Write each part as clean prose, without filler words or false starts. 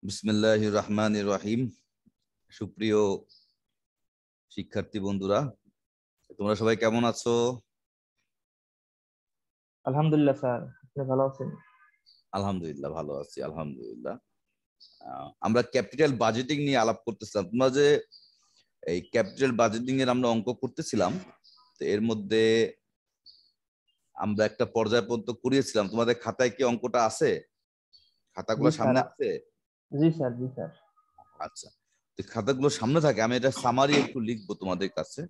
বিসমিল্লাহির রহমানির রহিম। সুপ্রিয় শিক্ষার্থী বন্ধুরা, তোমরা সবাই কেমন আছো? আলহামদুলিল্লাহ স্যার, আপনি ভালো আছেন? আলহামদুলিল্লাহ ভালো আছি, আলহামদুলিল্লাহ। আমরা ক্যাপিটাল বাজেটিং নিয়ে আলাপ করতেছিলাম। তোমরা যে এই ক্যাপিটাল বাজেটিং এর আমরা অঙ্ক করতেছিলাম, তো এর মধ্যে আমরা একটা পর্যায় পর্যন্ত করিয়েছিলাম। তোমাদের খাতায় কি অঙ্কটা আছে? খাতাগুলো জি স্যার। সামনে আছে? জি স্যার, জি স্যার। আচ্ছা, তো খাতাগুলো সামনে থাকে, আমি এটা সামারি একটু লিখবো তোমাদের কাছে।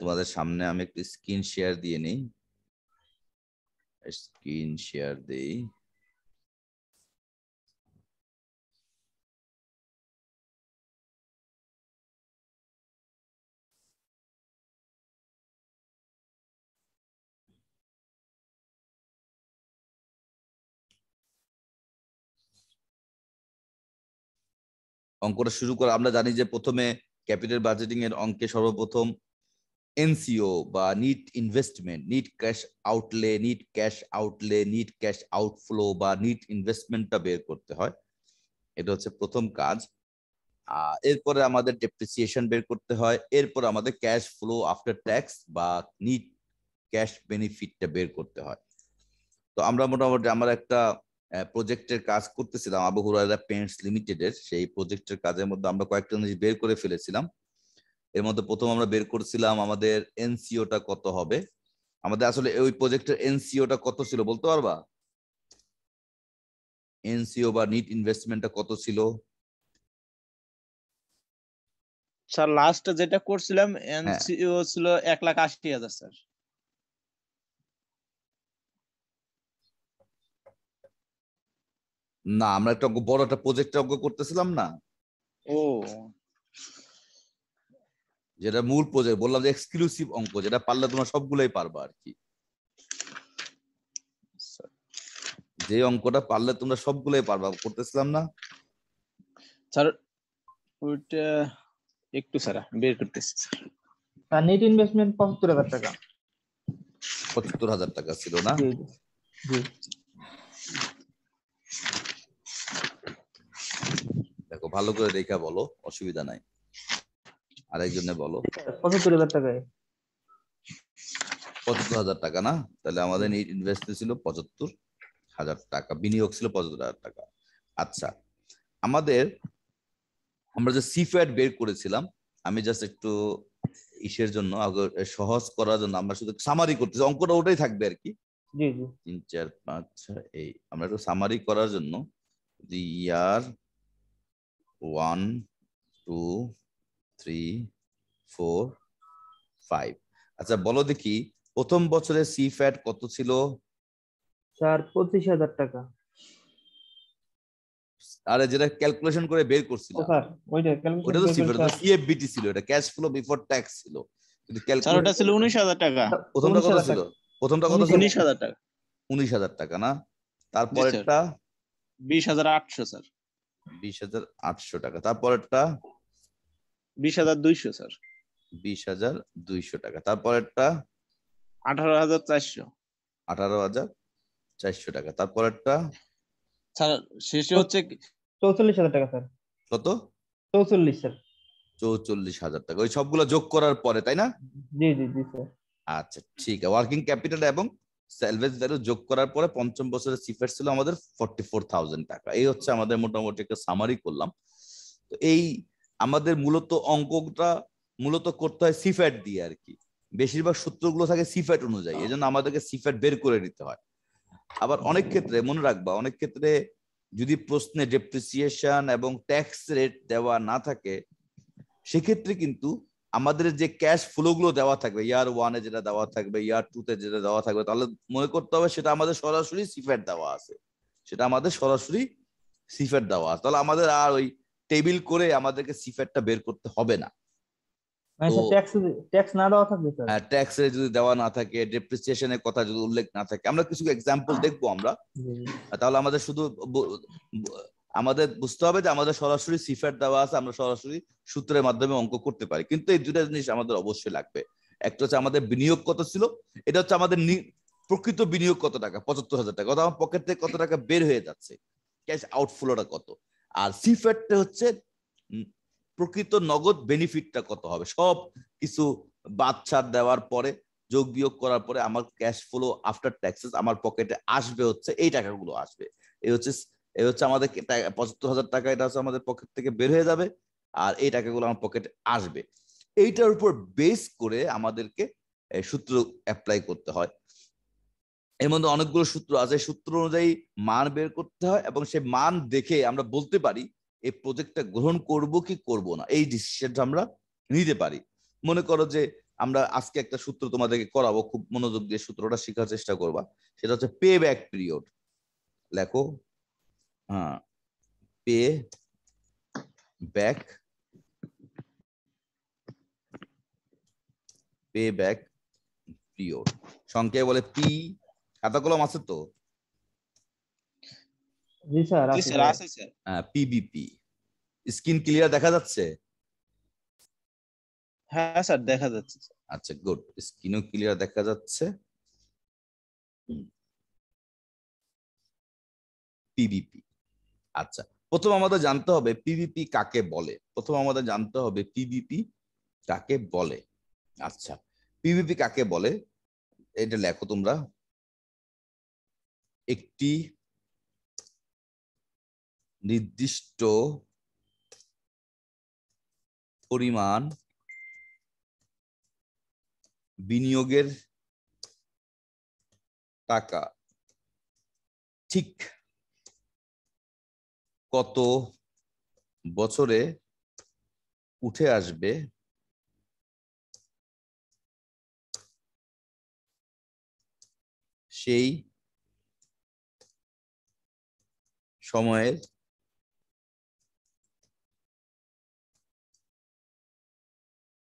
তোমাদের সামনে আমি একটু স্ক্রিন শেয়ার দিয়ে নিই। স্ক্রিন শেয়ার দেই। অঙ্কটা শুরু করা, আমরা জানি যে প্রথমে ক্যাপিটাল বাজেটিং এর অঙ্কে সর্বপ্রথম এনসিও বা NEET investment, NEET cash outlay, NEET cash outlay, NEET cash outflow বা নিট ইনভেস্টমেন্টটা বের করতে হয়। এটা হচ্ছে প্রথম কাজ। এরপরে আমাদের ডেপ্রিসিয়েশন বের করতে হয়। এরপর আমাদের ক্যাশ ফ্লো আফটার ট্যাক্স বা নিট ক্যাশ বেনিফিটটা বের করতে হয়। তো আমরা মোটামুটি আমার একটা প্রজেক্টের কাজ করতেছিলাম আবু হুরায়রা পেইন্টস লিমিটেডের। সেই প্রজেক্টের কাজের মধ্যে আমরা কয়েকটা জিনিস বের করে ফেলেছিলাম। এর মধ্যে প্রথম আমরা বের করছিলাম আমাদের এনসিওটা কত হবে। আমাদের আসলে ওই প্রজেক্টের এনসিওটা কত ছিল বলতে পারবা? এনসিও বা নিট ইনভেস্টমেন্টটা কত ছিল? স্যার লাস্ট যেটা করছিলাম হ্যাঁ, এনসিও ছিল 1,80,000 স্যার। না, আমরা একটা বড় একটা প্রজেক্টের অঙ্ক করতেছিলাম না, ও যেটা মূল প্রজেক্ট বললাম যে এক্সক্লুসিভ অঙ্ক, যেটা পারলে তোমরা সবগুলোই পারবা আর কি। যে অঙ্কটা পারলে তোমরা সবগুলোই পারবা করতেছিলাম না স্যার, ওইটা একটু স্যার বের করতেছি স্যার। স্যার নেট ইনভেস্টমেন্ট ৭৫,০০০ টাকা। ৭৫,০০০ টাকা ছিল না? জি জি। দেখো ভালো করে দেখা বলো, অসুবিধা নাই। আরেকজনে বলো। ৭৫,০০০ টাকায়। ৭৫,০০০ টাকা না? তাহলে আমাদের ইনভেস্ট ছিল ৭৫,০০০ টাকা, বিনিয়োগ ছিল ৭৫,০০০ টাকা। আচ্ছা, আমরা যে সিফ্যাট বের করেছিলাম, আমি জাস্ট একটু ইসের জন্য সহজ করার জন্য আমরা শুধু সামারি করতেছি, অঙ্কটা ওটাই থাকবে আর কি। জি জি। ৩ ৪ ৫ ৬ এই আমরা একটু সামারি করার জন্য ইয়ার 1 2 3 4 5। আচ্ছা বলো দেখি, প্রথম বছরে সিফ্যাট কত ছিল? স্যার ২৫,০০০ টাকা। আরে যেটা ক্যালকুলেশন করে বের ও করছিলাম স্যার, ওইটা ওটা ক্যালকুলেশন তো বের করে সিফ্যাট, স্যার। সিএফবিটি ছিল, এটা ক্যাশ ফ্লো বিফোর ট্যাক্স ছিল। কিন্তু স্যার ওটা ছিল 19,000 টাকা। প্রথমটা কত ১৯,০০০ ছিল? টাকা। প্রথমটা কত ছিল? 19,000 টাকা। ১৯,০০০ টাকা না? জি স্যার। তারপরেরটা 20,800 স্যার। 20,800 টাকা। তারপরেরটা 20,200 স্যার। 20,200 টাকা। তারপরেরটা 18,400 18,400 টাকা। তারপরেরটা স্যার। শেষে হচ্ছে ৪৪,০০০ টাকা স্যার। কত? ৪৪ স্যার। 44,000 টাকা। ওই সবগুলো যোগ করার পরে, তাই না? জি জি জি স্যার। আচ্ছা ঠিক আছে, ওয়ার্কিং ক্যাপিটাল এবং স্যালভেজ ভ্যালু যোগ করার পরে পঞ্চম বছরের সিফ্যাট ছিল আমাদের 44,000 টাকা। এই হচ্ছে আমাদের মোটামুটি একটা সামারি করলাম। তো এই আমাদের মূলত অঙ্কটা মূলত করতে হয় সিফ্যাট দিয়ে আর কি। বেশিরভাগ সূত্রগুলো থাকে সিফ্যাট অনুযায়ী, এই জন্য আমাদেরকে সিফ্যাট বের করে নিতে হয়। আবার অনেক ক্ষেত্রে মনে রাখবা, অনেক ক্ষেত্রে যদি প্রশ্নে ডেপ্রিসিয়েশন এবং ট্যাক্স রেট দেওয়া না থাকে, সেক্ষেত্রে কিন্তু আমাদের যে ক্যাশ ফ্লো গুলো দেওয়া থাকবে, ইয়ার 1 এ যেটা দেওয়া থাকবে, ইয়ার 2 তে যেটা দেওয়া থাকবে, তাহলে মনে করতে হবে সেটা আমাদের সরাসরি সিফ্যাট দেওয়া আছে, সেটা আমাদের সরাসরি সিফ্যাট দেওয়া আছে। তাহলে আমাদের আর ওই টেবিল করে আমাদেরকে সিফ্যাটটা বের করতে হবে না। মানে তো স্যার ট্যাক্স না দেওয়া থাকবে স্যার। ট্যাক্স রে যদি দেওয়া না থাকে, ডেপ্রিসিয়েশনের কথা যদি উল্লেখ না থাকে, আমরা কিছু এক্সাম্পল দেখবো আমরা। তাহলে আমাদের শুধু আমাদের বুঝতে হবে যে আমাদের সরাসরি সিফ্যাট দেওয়া আছে, আমরা সরাসরি সূত্রের মাধ্যমে অঙ্ক করতে পারি। কিন্তু এই দুটা জিনিস আমাদের অবশ্যই লাগবে। একটা হচ্ছে আমাদের বিনিয়োগ কত ছিল, এটা হচ্ছে আমাদের প্রকৃত বিনিয়োগ কত টাকা, ৭৫,০০০ টাকা। আমার পকেট থেকে কত টাকা বের হয়ে যাচ্ছে, ক্যাশ আউটফ্লোটা কত। আর সিফ্যাটটা হচ্ছে প্রকৃত নগদ বেনিফিটটা কত হবে, সব কিছু বাদ ছাড় দেওয়ার পরে যোগ বিয়োগ করার পরে আমার ক্যাশ ফ্লো আফটার ট্যাক্সেস আমার পকেটে আসবে হচ্ছে এই টাকাগুলো আসবে। এই হচ্ছে আমাদের ৭৫,০০০ টাকা, এটা হচ্ছে আমাদের পকেট থেকে বের হয়ে যাবে, আর এই টাকাগুলো আমার পকেটে আসবে। এইটার উপর বেস করে আমাদেরকে সূত্র অ্যাপ্লাই করতে হয়। এর মধ্যে অনেকগুলো সূত্র আছে, সূত্র অনুযায়ী মান বের করতে হয়, এবং সেই মান দেখে আমরা বলতে পারি এই প্রজেক্টটা গ্রহণ করব কি করব না, এই ডিসিশনটা আমরা নিতে পারি। মনে করো যে আমরা আজকে একটা সূত্র তোমাদেরকে করাবো, খুব মনোযোগ দিয়ে সূত্রটা শেখার চেষ্টা করবা। সেটা হচ্ছে পে ব্যাক পিরিয়ড। লেখো, হ্যাঁ, পে ব্যাক পিরিয়ড, সংখ্যায় বলে পি। খাতা কলম আছে তো? জি স্যার, জি আছে স্যার, স্যার। আছে স্যার। পিবিপি। স্ক্রিন ক্লিয়ার দেখা যাচ্ছে? হ্যাঁ স্যার, দেখা যাচ্ছে। আচ্ছা, গুড, স্ক্রিনও ক্লিয়ার দেখা যাচ্ছে। পিবিপি। আচ্ছা, প্রথম আমাদের জানতে হবে পিবিপি কাকে বলে। আচ্ছা, পিবিপি কাকে বলে এটা লেখো তোমরা। একটি নির্দিষ্ট পরিমাণ বিনিয়োগের টাকা ঠিক কত বছরে উঠে আসবে সেই সময়ের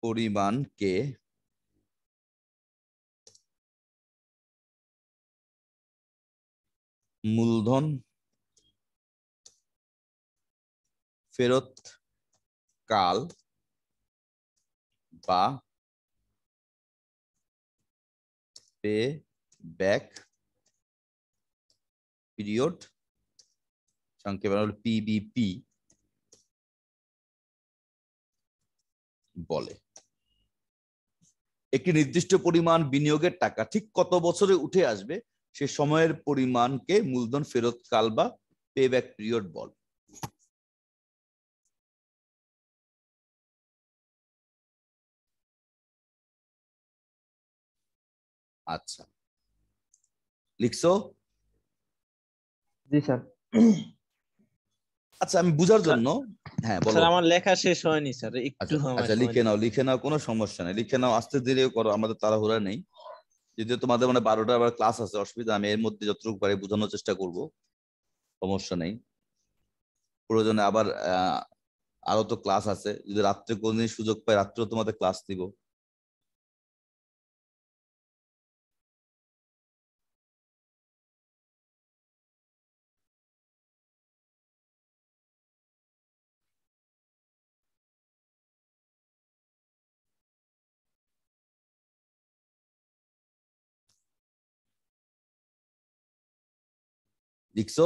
পরিমাণকে মূলধন ফেরত কাল বা পে ব্যাক পিরিয়ড, সংক্ষেপে পিবিপি বলে। একটি নির্দিষ্ট পরিমাণ বিনিয়োগের টাকা ঠিক কত বছরে উঠে আসবে সে সময়ের পরিমাণকে মূলধন ফেরত কাল বা পে ব্যাক পিরিয়ড বলে। আচ্ছা, লিখছো? জি স্যার। আচ্ছা, আমি বুঝার স্যার, জন্য, হ্যাঁ বলো। স্যার আমার লেখা শেষ হয়নি স্যার, একটু আচ্ছা আমার আচ্ছা, সময় লিখে নাও, দিবেন। লিখে নাও, কোনো সমস্যা নেই, লিখে নাও, আস্তে ধীরে করো, আমাদের তাড়াহুড়া নেই। যদিও তোমাদের মানে 12টা আবার ক্লাস আছে, অসুবিধা, আমি এর মধ্যে যতটুকু পারি বোঝানোর চেষ্টা করব, সমস্যা নেই। প্রয়োজনে আবার আরো তো ক্লাস আছে, যদি রাত্রে কোনদিন সুযোগ পাই রাত্রেও তোমাদের ক্লাস দিব। লিখছো?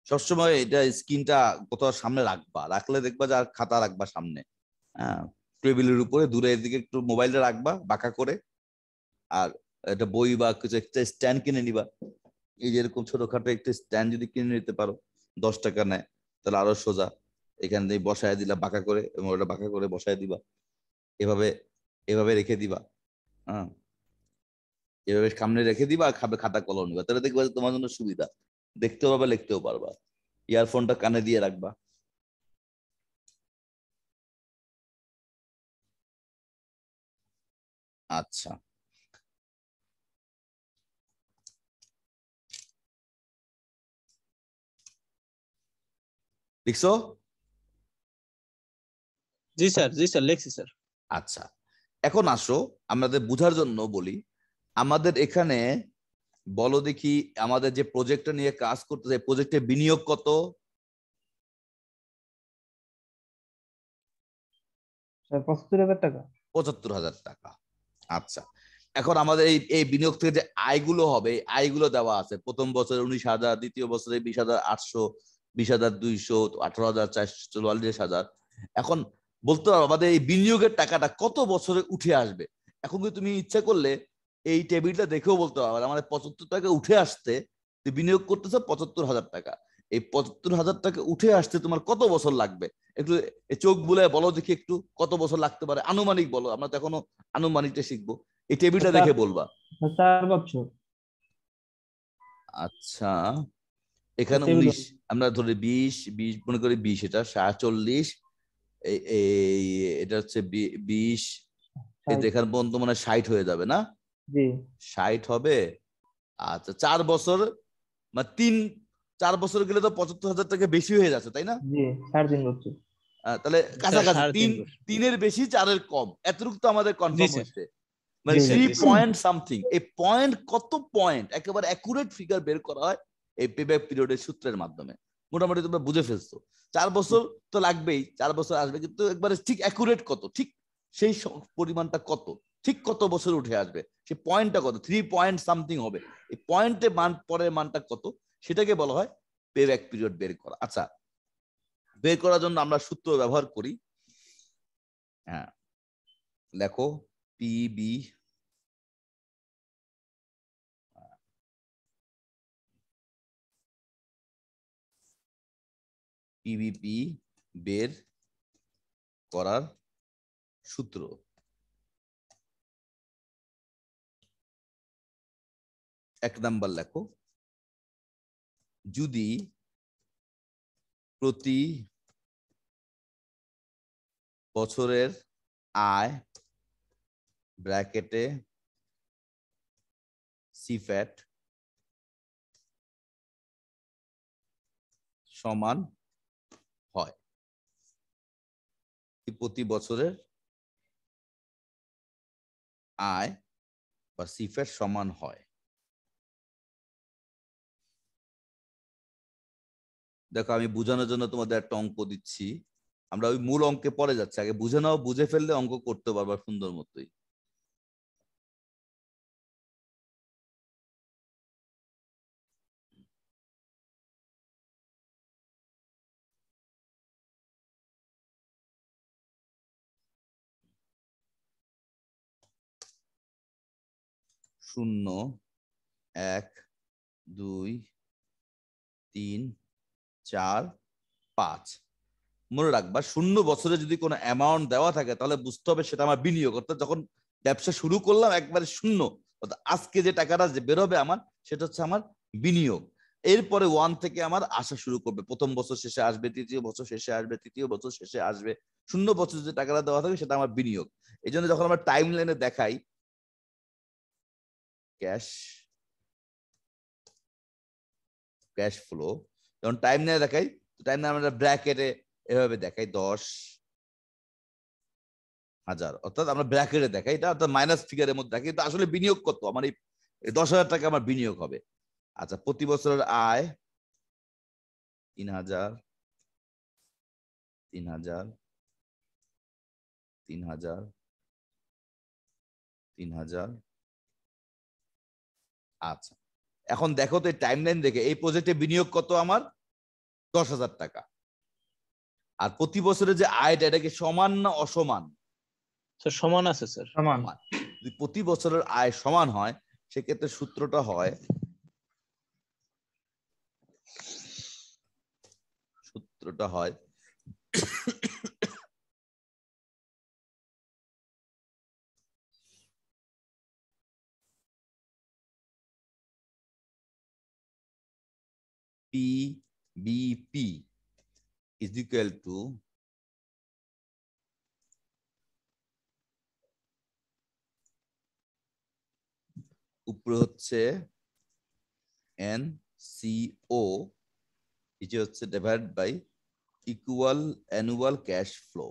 সবসময় এটা স্ক্রিনটা কোথাও সামনে রাখবা, রাখলে দেখবা যে আর খাতা রাখবা সামনে, হ্যাঁ, টেবিলের উপরে দূরে এদিকে একটু মোবাইলটা রাখবা বাঁকা করে। আর একটা বই বা কিছু একটা স্ট্যান্ড কিনে নিবা। এই যে এরকম ছোটখাটো একটা স্ট্যান্ড যদি কিনে নিতে পারো, 10 টাকা নেয়, তাহলে আরো সোজা এখান দিয়ে বসায় দিলা বাঁকা করে, এবং ওটা বাঁকা করে বসায় দিবা, এভাবে এভাবে রেখে দিবা। হ্যাঁ, এভাবে সামনে রেখে দিবা, আর খাবে খাতা কলম নিবা, তাহলে দেখবা যে তোমার জন্য সুবিধা, দেখতেও পারবা লিখতেও পারবা। ইয়ারফোনটা কানে দিয়ে রাখবা। আচ্ছা, লিখছো? জি স্যার, জি স্যার, লিখছি স্যার। আচ্ছা, এখন আসো আমাদের বুঝার জন্য বলি। আমাদের এখানে বলো দেখি, আমাদের যে প্রজেক্টটা নিয়ে কাজ করতেছে প্রজেক্টে বিনিয়োগ কত? স্যার ৭৫,০০০ টাকা। ৭৫,০০০ টাকা। আচ্ছা, এখন আমাদের এই এই বিনিয়োগ থেকে যে আয়গুলো হবে, এই আয়গুলো দেওয়া আছে। প্রথম বছরে 19,000, দ্বিতীয় বছরে 20,800, 20,200, 18,400, 44,000। এখন বলতে পারো আমাদের এই বিনিয়োগের টাকাটা কত বছরে উঠে আসবে। এখন যদি তুমি ইচ্ছা করলে এই টেবিলটা দেখেও বলতে পারো আমাদের 75 টাকা উঠে আসতে, তুমি বিনিয়োগ করতেছো 75,000 টাকা। এই 75,000 টাকা উঠে আসতে তোমার কত বছর লাগবে? একটু চোখ বুলে বলো দেখি, একটু কত বছর লাগতে পারে আনুমানিক বলো। আমরা তো এখনো আনুমানিকটা শিখবো, এই টেবিলটা দেখে বলবা। 4 বছর। আচ্ছা, এখানে টেবিল 19, আমরা ধরি 20 মনে করি 20, এটা 40, এই এটা হচ্ছে 20, এই 60। এখানে পর্যন্ত মানে 60 হয়ে যাবে না? জি 60 হবে। আচ্ছা 4 বছর মানে 4 বছর গেলে তো 75,000 টাকা বেশি হয়ে যাচ্ছে, তাই না? জি 3.5 বছর। তাহলে স্যার কাছাকাছি 3.5 বছর। 3-এর বেশি 4-এর কম, এতটুকু তো আমাদের জি কনফার্ম স্যার, হচ্ছে। মানে জি স্যার, 3 জি স্যার। Point something. এই পয়েন্ট কত পয়েন্ট একেবারে অ্যাকুরেট ফিগার বের করা হয় এই পেব্যাক পিরিয়ডের সূত্রের মাধ্যমে। মোটামুটি তোমরা বুঝে ফেলছো। 4 বছর তো লাগবেই, 4 বছর আসবে, কিন্তু একবারে ঠিক অ্যাকুরেট কত, ঠিক সেই পরিমাণটা কত, ঠিক কত বছর উঠে আসবে, সেই পয়েন্টটা কত, 3 পয়েন্ট সামথিং হবে। এই পয়েন্টে মান, পরের মানটা কত, সেটাকে বলা হয় পেব্যাক পিরিয়ড বের করা। আচ্ছা, বের করার জন্য আমরা সূত্র ব্যবহার করি। হ্যাঁ, লেখো পিবি পিবিপি বের করার সূত্র। 1 নাম্বার লেখো, যদি প্রতি বছরের আয় ব্র্যাকেটে সিফ্যাট সমান হয়, প্রতি বছরের আয় বা সিফ্যাট সমান হয়। দেখো আমি বোঝানোর জন্য তোমাদের একটা অঙ্ক দিচ্ছি, আমরা ওই মূল অঙ্কে পরে যাচ্ছি, আগে বুঝে নাও, বুঝে ফেললে অঙ্ক করতে পারবা সুন্দর মতোই। শূন্য, 1, 2, 3, 4, 5। মনে রাখবা 0 বছরে যদি কোনো অ্যামাউন্ট দেওয়া থাকে তাহলে বুঝতে হবে সেটা আমার বিনিয়োগ। অর্থাৎ যখন ব্যবসা শুরু করলাম একবারে 0, অর্থাৎ আজকে যে টাকাটা যে বেরোবে আমার, সেটা হচ্ছে আমার বিনিয়োগ। এরপরে 1 থেকে আমার আসা শুরু করবে, প্রথম বছর শেষে আসবে, তৃতীয় বছর শেষে আসবে, তৃতীয় বছর শেষে আসবে। 0 বছর যে টাকাটা দেওয়া থাকে সেটা আমার বিনিয়োগ। এই জন্য যখন আমরা টাইম লাইনে দেখাই ক্যাশ ক্যাশ ফ্লো, যখন টাইম লাইনে দেখাই, টাইম লাইনে আমরা ব্র্যাকেটে এভাবে দেখাই 10,000, অর্থাৎ আমরা ব্র্যাকেটে দেখাই, এটা অর্থাৎ মাইনাস ফিগারের মধ্যে দেখাই, কিন্তু আসলে বিনিয়োগ কত আমার, এই 10,000 টাকা আমার বিনিয়োগ হবে। আচ্ছা, প্রতি বছরের আয় 3,000, 3,000, 3,000, 3,000। আচ্ছা, এখন দেখো তো এই টাইম লাইন দেখে এই প্রজেক্টে বিনিয়োগ কত আমার, 10,000 টাকা। আর প্রতি বছরের যে আয়টা, এটা কি সমান না অসমান? স্যার সমান আছে স্যার। সমান। সমান। যদি প্রতি বছরের আয় সমান হয়, সেক্ষেত্রে সূত্রটা হয়, সূত্রটা হয় পিবিপি is equal to উপরে হচ্ছে NCO, নিচে হচ্ছে divide by equal annual cash flow.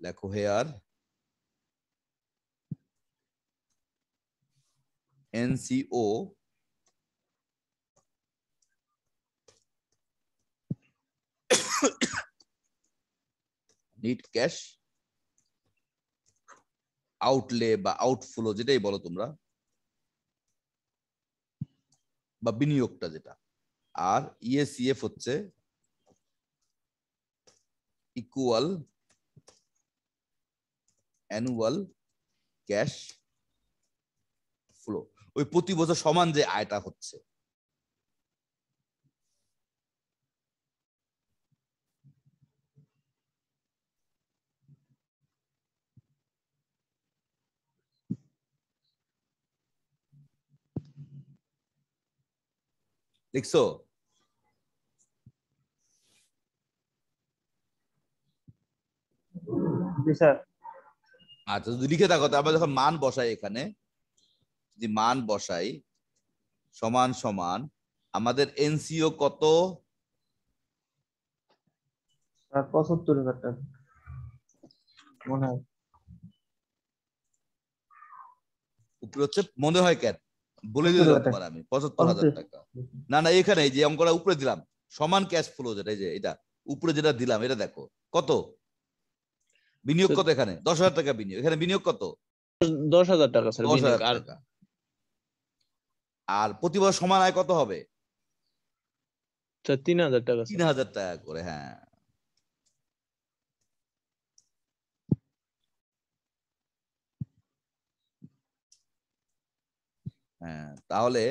লেখো here NCO net cash outlay বা আউটফ্লো যেটাই বলো তোমরা, বা বিনিয়োগটা যেটা। আর ইএসিএফ হচ্ছে ইকুয়াল অ্যানুয়াল ক্যাশ ফ্লো, ওই প্রতি বছর সমান যে আয়টা হচ্ছে। দেখছো? জি স্যার। আচ্ছা, যদি লিখে থাকো, তো আমরা যখন মান বসাই এখানে, যদি মান বসাই সমান সমান আমাদের এনসিও কত? স্যার ৭৫,০০০ টাকা মনে হয়। উপরে হচ্ছে মনে হয় কেন, বলে ৭০,০০০ দিলাম টাকা। তোমার আমি ৭৫,০০০ ৭৫,০০০। টাকা। না না, এখানে এই যে অঙ্কটা উপরে দিলাম, সমান ক্যাশ ফ্লো যেটা, এই যে এটা উপরে যেটা দিলাম, এটা দেখো কত বিনিয়োগ, কত এখানে 10,০০০ টাকা বিনিয়োগ, এখানে বিনিয়োগ কত? 10,000 টাকা স্যার 10,000 বিনিয়োগ। আর টাকা। আর প্রতি বছর সমান আয় কত হবে? স্যার 3,000 টাকা স্যার। 3,000 টাকা করে। হ্যাঁ, হ্যাঁ, তাহলে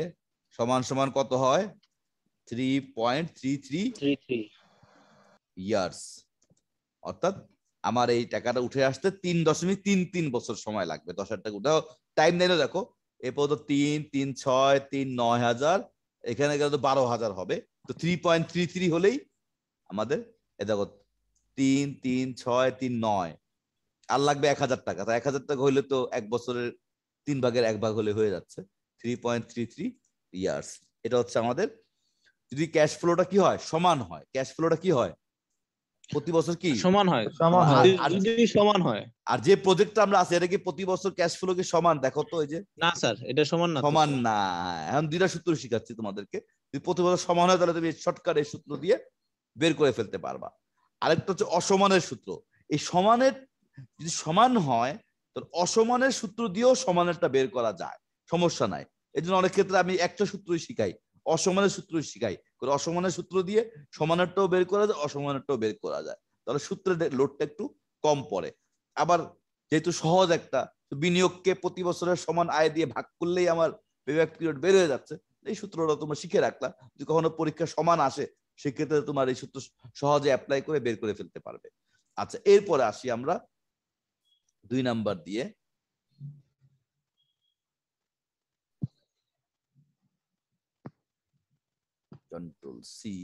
সমান সমান কত হয়? 3.33 33 ইয়ার্স। অর্থাৎ আমার এই টাকাটা উঠে আসতে 3.33 বছর সময় লাগবে। 10,000 টাকা উঠাও, টাইম লাইনও দেখো, এরপর তো 3, 3, 6, 3, 9,000, এখানে গেলে তো 12,000 হবে। তো 3.33 হলেই আমাদের, এ দেখো 3, 3, 6, 3, 9, আর লাগবে 1,000 টাকা। তো 1,000 টাকা হইলে তো এক বছরের 3/1 হলে হয়ে যাচ্ছে 3.33 ইয়ার্স। এটা হচ্ছে আমাদের, যদি ক্যাশ ফ্লোটা কি হয়, সমান হয়, ক্যাশ ফ্লোটা কি হয় প্রতি বছর কি সমান হয়। সমান হয়। যদি সমান হয়। আর যে প্রজেক্টটা আমরা আছে, এটা কি প্রতি বছর ক্যাশ ফ্লো কি সমান? দেখো তো, এই যে না স্যার, এটা সমান না তো সমান স্যার। না। এখন দুইটা সূত্র শিখাচ্ছি তোমাদেরকে, যদি প্রতি বছর সমান হয় তাহলে তুমি শর্টকাট এই সূত্র দিয়ে বের করে ফেলতে পারবা। আরেকটা হচ্ছে অসমানের সূত্র। এই সমানের, যদি সমান হয় তাহলে অসমানের সূত্র দিয়েও সমানেরটা বের করা যায়, সমস্যা নাই। এই জন্য অনেক ক্ষেত্রে আমি একটা সূত্রই শিখাই, অসমানের সূত্রই শিখাই, অসমানের সূত্র দিয়ে সমানেরটাও বের করা যায়, অসমানেরটাও বের করা যায়, তাহলে সূত্রের লোডটা একটু কম পড়ে। আবার যেহেতু সহজ একটা, বিনিয়োগকে প্রতি বছরের সমান আয় দিয়ে ভাগ করলেই আমার পেব্যাক পিরিয়ড বের হয়ে যাচ্ছে, এই সূত্রটা তোমরা শিখে রাখলা, যদি কখনো পরীক্ষা সমান আসে সেক্ষেত্রে তোমার এই সূত্র সহজে অ্যাপ্লাই করে বের করে ফেলতে পারবে। আচ্ছা, এরপরে আসি আমরা 2 নাম্বার দিয়ে। কন্ট্রোল সি,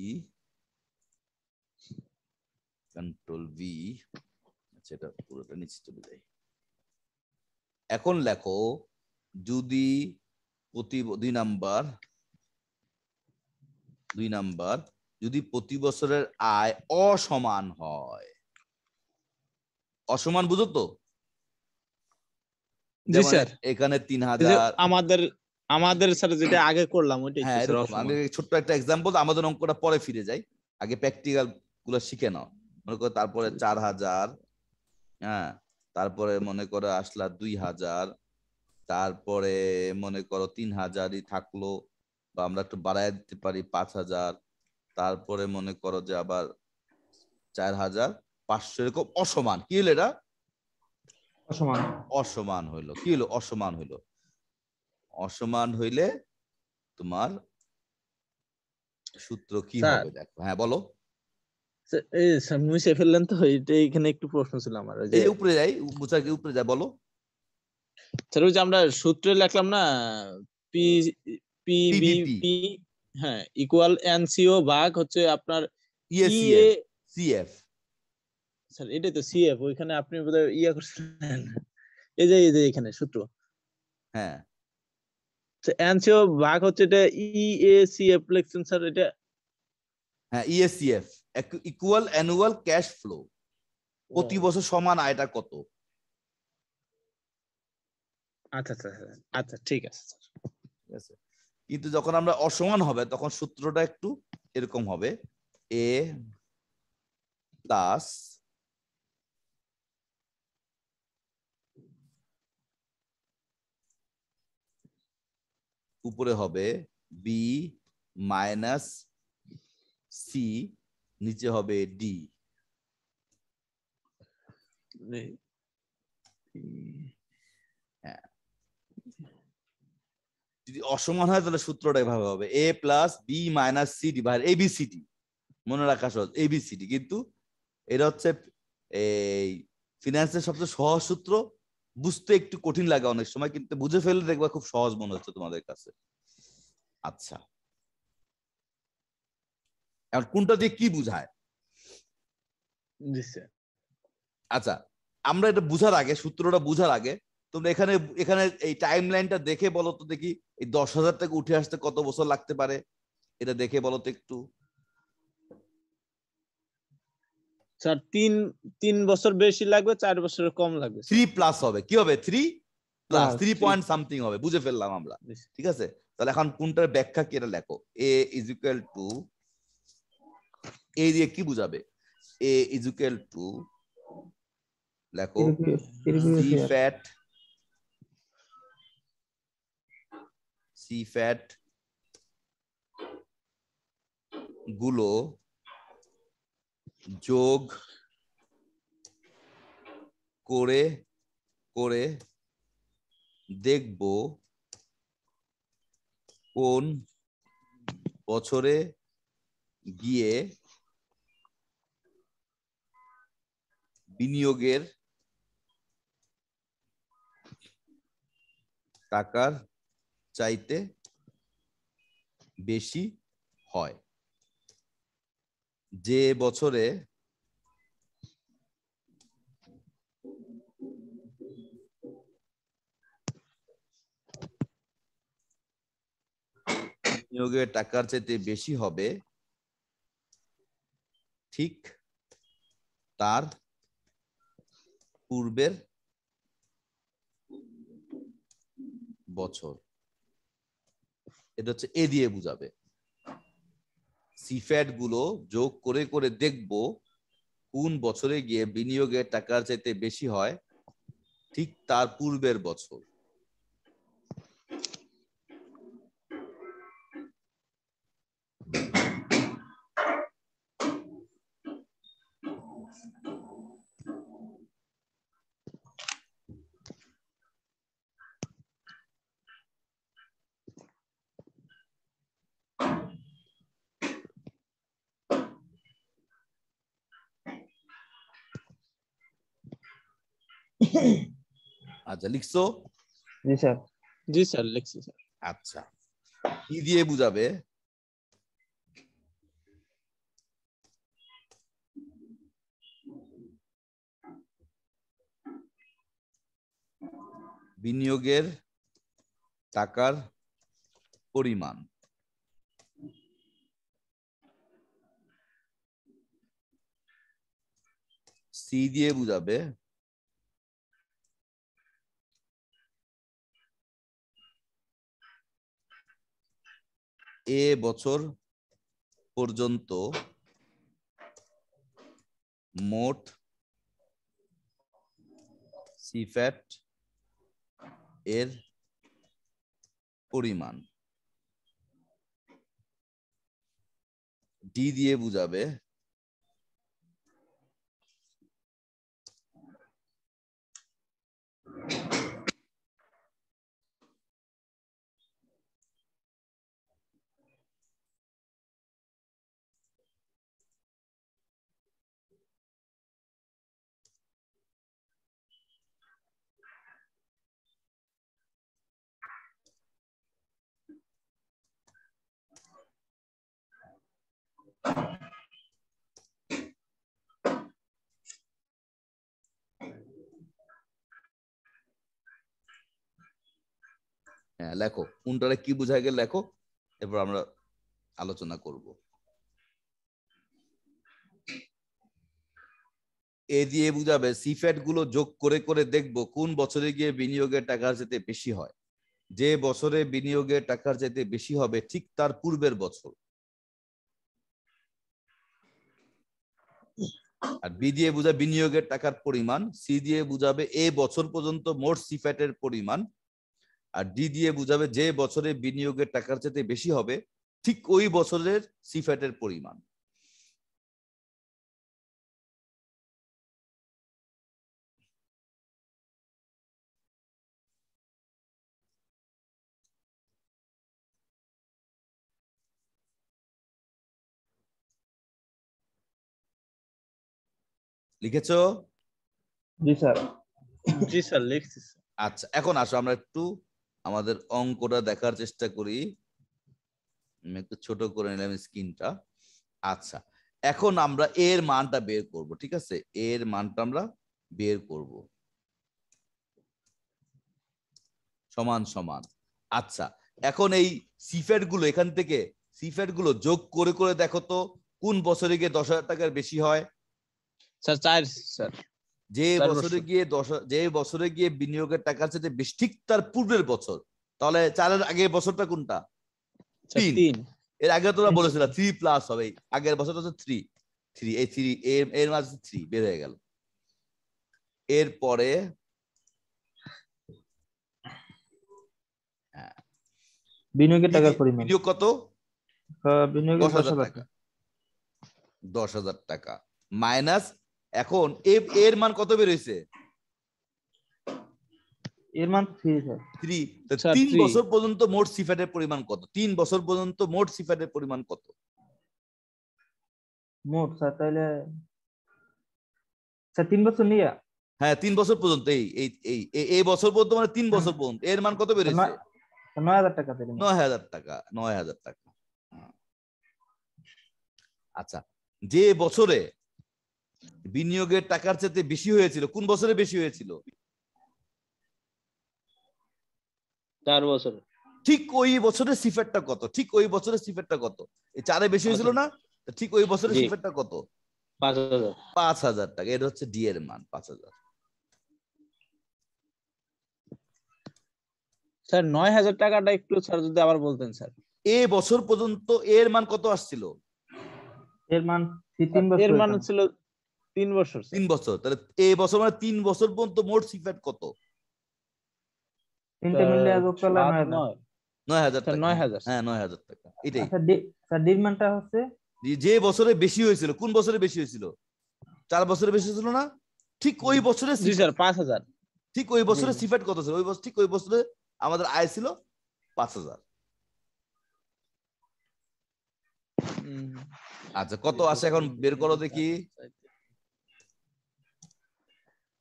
কন্ট্রোল ভি, আচ্ছা এটা পুরোটা নিচে চলে যায়। এখন লেখো, যদি প্রতি 2 নাম্বার যদি প্রতি বছরের আয় অসমান হয়, অসমান বুঝো তো? জি যেমন স্যার। এখানে এই যে 3,000, আমাদের আমাদের স্যার যেটা আগে করলাম ওইটাই তো হ্যাঁ স্যার এরকম। আমি অসমান। ছোট্ট একটা এক্সাম্পল, আমাদের অঙ্কটা পরে ফিরে যাই, আগে প্র্যাকটিক্যাল গুলো শিখে নাও। মনে করো তারপরে 4,000, হ্যাঁ, তারপরে মনে করো আসলা 2,000, তারপরে মনে করো 3,000ই থাকলো, বা আমরা একটু বাড়ায় দিতে পারি 5,000, তারপরে মনে করো যে আবার 4,500, এরকম অসমান। কি হলো এটা? অসমান। অসমান হইলো। কি হলো? অসমান হইলো। অসমান হইলে তোমার সূত্র কি স্যার হবে দেখো। হ্যাঁ বলো। এই স্যার মুছে ফেললেন তো, এটা এখানে একটু প্রশ্ন ছিল আমার। ওই যে এই যে উপরে যাই, মুছার কি উপরে যায় বলো। স্যার ওই যে আমরা সূত্রে লিখলাম না, পি পিভিপি, পিভিপি, হ্যাঁ, ইকুয়াল এনসিও ভাগ হচ্ছে আপনার ইএ। ইএসিএফ, সিএফ। স্যার এটাই তো সিএফ, ওইখানে আপনি বোধহয় ইয়া করছিলেন। এই যে এখানে সূত্র হ্যাঁ, এনসিও ভাগ হচ্ছে এটা ইএসিএফ লিখছেন স্যার এটা। হ্যাঁ ইএসিএফ, ইকুয়াল অ্যানুয়াল ক্যাশ ফ্লো, ও প্রতি বছর সমান আয়টা কত। আচ্ছা আচ্ছা আচ্ছা আচ্ছা, ঠিক আছে স্যার। ঠিক আছে, কিন্তু যখন আমরা অসমান হবে তখন সূত্রটা একটু এরকম হবে, এ প্লাস উপরে হবে বি মাইনাস সি, নিচে হবে ডি। যদি অসমান হয় তাহলে সূত্রটা এভাবে হবে A plus B minus C divide ABCD, মনে রাখা সহজ এবিসিডি। কিন্তু এটা হচ্ছে এই ফিনান্সের সবচেয়ে সহজ সূত্র, বুঝতে একটু কঠিন লাগে অনেক সময়, কিন্তু বুঝে ফেললে দেখবা খুব সহজ মনে হচ্ছে তোমাদের কাছে। আচ্ছা, এখন কোনটা দিয়ে কি বুঝায়? আচ্ছা, আমরা এটা বুঝার আগে, সূত্রটা বুঝার আগে তোমরা এখানে এখানে এই টাইম লাইনটা দেখে বলো তো দেখি, এই 10,000 থেকে উঠে আসতে কত বছর লাগতে পারে, এটা দেখে বলো তো একটু। স্যার 3 বছর বেশি লাগবে, 4 বছরের কম লাগবে। 3 প্লাস হবে, কি হবে? 3 প্লাস 3 3 পয়েন্ট সামথিং হবে, বুঝে ফেললাম আমরা। ঠিক আছে, তাহলে এখন কোনটার ব্যাখ্যা কি এটা লেখো। এ ইজ ইকুয়াল টু, এ দিয়ে কি বুঝাবে? এ ইজ ইকুয়াল টু লেখো সি ফ্যাট, সি ফ্যাট গুলো যোগ করে করে দেখব কোন বছরে গিয়ে বিনিয়োগের টাকার চাইতে বেশি হয়। যে বছরে বিনিয়োগের টাকার চাইতে বেশি হবে ঠিক তার পূর্বের বছর। এটা হচ্ছে এ দিয়ে বুঝাবে। সিফ্যাট গুলো যোগ করে করে দেখব কোন বছরে গিয়ে বিনিয়োগের টাকার চাইতে বেশি হয় ঠিক তার পূর্বের বছর। আচ্ছা, লিখছো? জি স্যার। জি স্যার, লিখছি স্যার। আচ্ছা, কি দিয়ে বুঝাবে? বিনিয়োগের টাকার পরিমাণ। সি দিয়ে বুঝাবে এ বছর পর্যন্ত মোট সিফ্যাট এর পরিমাণ। ডি দিয়ে বুঝাবে হ্যাঁ লেখো, কোনটারে কি বুঝায় গেলে লেখো, এরপর আমরা আলোচনা করব। এ দিয়ে বুঝাবে সিফ্যাট গুলো যোগ করে করে দেখব কোন বছরে গিয়ে বিনিয়োগের টাকার চাইতে বেশি হয়। যে বছরে বিনিয়োগের টাকার চাইতে বেশি হবে ঠিক তার পূর্বের বছর। আর বি দিয়ে বুঝাবে বিনিয়োগের টাকার পরিমাণ। সি দিয়ে বুঝাবে এ বছর পর্যন্ত মোট সিফ্যাটের পরিমাণ। আর ডি দিয়ে বুঝাবে যে বছরে বিনিয়োগের টাকার চাইতে বেশি হবে ঠিক ওই বছরের সিফ্যাটের পরিমাণ। লিখেছো? জি স্যার। জি স্যার লিখছি। আচ্ছা, এখন আসো আমরা একটু আমাদের অঙ্কটা দেখার চেষ্টা করি। আমি একটু ছোট করে নিলাম স্ক্রিনটা। আচ্ছা, এখন আমরা এর মানটা বের করব, ঠিক আছে? এর মানটা আমরা বের করব সমান সমান। আচ্ছা, এখন এই সিফ্যাট গুলো এখান থেকে সিফ্যাট গুলো যোগ করে করে দেখো তো কোন বছরে গিয়ে 10,000 টাকার বেশি হয়। স্যার 4 স্যার যে বছরে গিয়ে যে বছরে গিয়ে বিনিয়োগের টাকার চাইতে বেশি ঠিক তার পূর্বের বছর, তাহলে 4-এর আগের বছরটা কোনটা? 3। এর আগে তোমরা বলেছিল 3 প্লাস হবে, আগের বছরটা হচ্ছে 3 এই 3 এর মাঝে 3 বের হয়ে গেল। এরপরে বিনিয়োগের টাকার পরিমাণ বিনিয়োগ কত? বিনিয়োগের 10,000 টাকা। 10,000 টাকা মাইনাস, এখন এর মান কত বের হয়েছে? এর মান 3 স্যার। 3। 3 বছর পর্যন্ত মোট সিফ্যাটের পরিমাণ কত? 3 বছর পর্যন্ত মোট সিফ্যাটের পরিমাণ কত? মোট স্যার তাহলে স্যার 3 বছর নিয়ে। হ্যাঁ 3 বছর পর্যন্ত এই বছর পর্যন্ত মানে 3 বছর পর্যন্ত এর মান কত বের হয়েছে? 9,000 টাকা। 9,000 টাকা। 9,000 টাকা। আচ্ছা, যে বছরে বিনিয়োগের টাকার চাইতে বেশি হয়েছিল কোন বছরে বেশি হয়েছিল? 4 বছর। ঠিক ওই বছরের সিফ্যাটটা কত? ঠিক ওই বছরের সিফ্যাটটা কত? এই 4-এ বেশি হয়েছিল না? ঠিক ওই বছরের সিফ্যাটটা কত? 5,000। 5,000 টাকা। এটা হচ্ছে ডি এর মান 5,000। স্যার 9,000 টাকাটা একটু স্যার যদি আবার বলতেন স্যার। এ বছর পর্যন্ত এর মান কত আসছিল? এর মান 3 বছর। এর মান ছিল 3 বছর। 3 বছর। তাহলে এই বছর মানে 3 বছর পর্যন্ত মোট সিফ্যাট কত? 3টে মিলে যোগ করলে 9,000 টাকা। 9,000। হ্যাঁ 9,000 টাকা। এটাই। আচ্ছা স্যার ডির মানটা হচ্ছে যে বছরে বেশি হয়েছিল কোন বছরে বেশি হয়েছিল? 4 বছরে বেশি হয়েছিল না? ঠিক ওই বছরে জি স্যার 5,000। ঠিক ওই বছরে সিফ্যাট কত ছিল? ওই বছর ঠিক ওই বছরে আমাদের আয় ছিল 5,000। আচ্ছা, কত আসে এখন বের করো দেখি।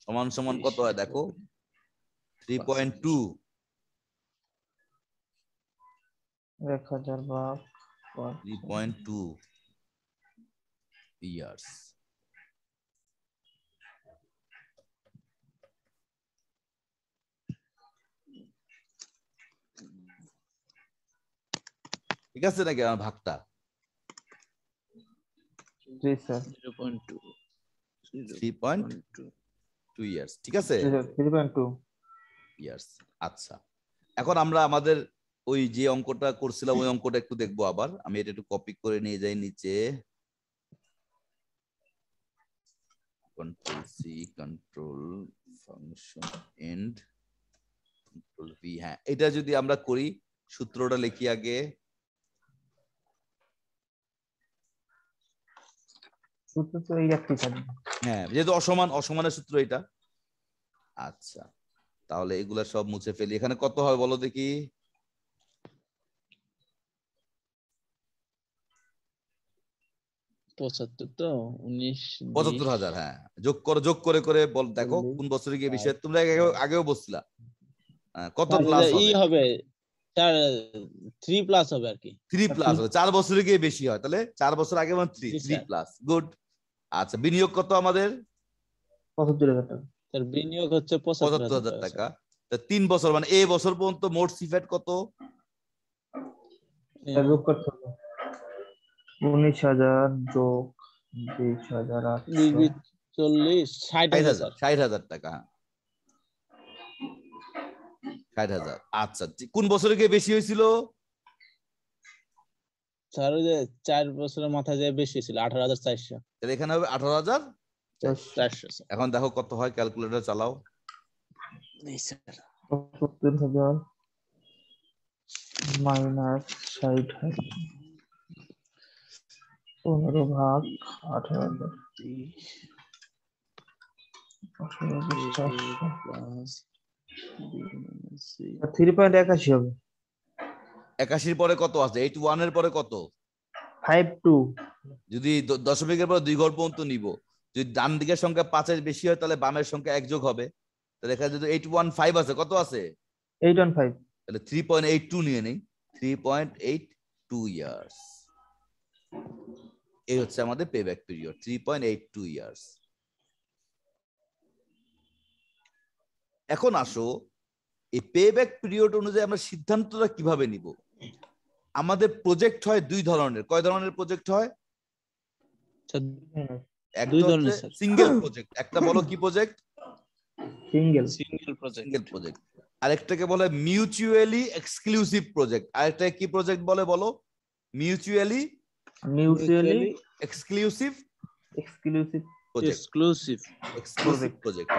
সমান সমান কত হয় দেখো? 3.2। 1000 ভাগ 3.2 ইয়ার্স। ঠিক আছে নাকি আমার ভাগটা? জি স্যার 3.2 ইয়ার্স। ঠিক আছে 3.2 ইয়ার্স। আচ্ছা, এখন আমরা আমাদের ওই যে অঙ্কটা করছিলাম ওই অঙ্কটা একটু দেখবো আবার। আমি এটা একটু কপি করে নিয়ে যাই নিচে। Control C, control function and control V. হ্যাঁ, এটা যদি আমরা করি সূত্রটা লিখি আগে। সূত্র তো এই একটি থাকে। হ্যাঁ, যেহেতু অসমানের সূত্র এটা। আচ্ছা, তাহলে এগুলা সব মুছে ফেলি। এখানে কত হয় বলো দেখি? 75 তো 19 75,000। হ্যাঁ, যোগ করে করে বল দেখো কোন বছরে গিয়ে বেশি। তোমরা আগেও বলছিলা কত প্লাস হবে? স্যার 3 প্লাস হবে আর কি। 3 প্লাস হবে। 4 বছরে গিয়ে বেশি হয়, তাহলে 4 বছর আগে মানে 3 প্লাস। গুড। আচ্ছা, বিনিয়োগ কত আমাদের? 75,000 টাকা। স্যার বিনিয়োগ হচ্ছে 75,000 টাকা। 3 বছর মানে এই বছর পর্যন্ত মোট সিফ্যাট কত? যোগ করতে হবে 19,000 যোগ 20,800 40 60,000। 60,000 টাকা। 60,000। আচ্ছা, কোন বছরে গিয়ে বেশি হয়েছিল? স্যার ওই যে 4 বছরের মাথায় যে বেশি ছিল 18,400। তাহলে এখানে হবে 18,400। এখন দেখো কত হয়, ক্যালকুলেটর চালাও। 70,000 মাইনাস 60 15 ভাগ 18,000 3.81 হবে। 81 পরে কত আছে? 81 এর পরে কত? 52 যদি দশমিকের পরে 2 ঘর পর্যন্ত নিব, যদি ডান দিকের সংখ্যা 5 এর বেশি হয় তাহলে বামের সংখ্যা 1 যোগ হবে। তাহলে এখানে যদি 815 আছে, কত আছে? 815 তাহলে 3.82 নিয়ে নেই, 3.82 ইয়ার্স। এই হচ্ছে আমাদের পেব্যাক পিরিয়ড, 3.82 ইয়ার্স। এখন আসো এই পেব্যাক পিরিয়ড অনুযায়ী আমরা সিদ্ধান্তটা কিভাবে নিব। আমাদের প্রজেক্ট হয় দুই ধরনের। কয় ধরনের প্রজেক্ট হয়? একটা হচ্ছে সিঙ্গেল প্রজেক্ট, একটা বলো কি project? Single single project. Single project. আরেকটাকে বলে মিউচুয়ালি এক্সক্লুসিভ প্রজেক্ট। আরেকটা কি প্রজেক্ট বলে বলো? Mutually exclusive exclusive project.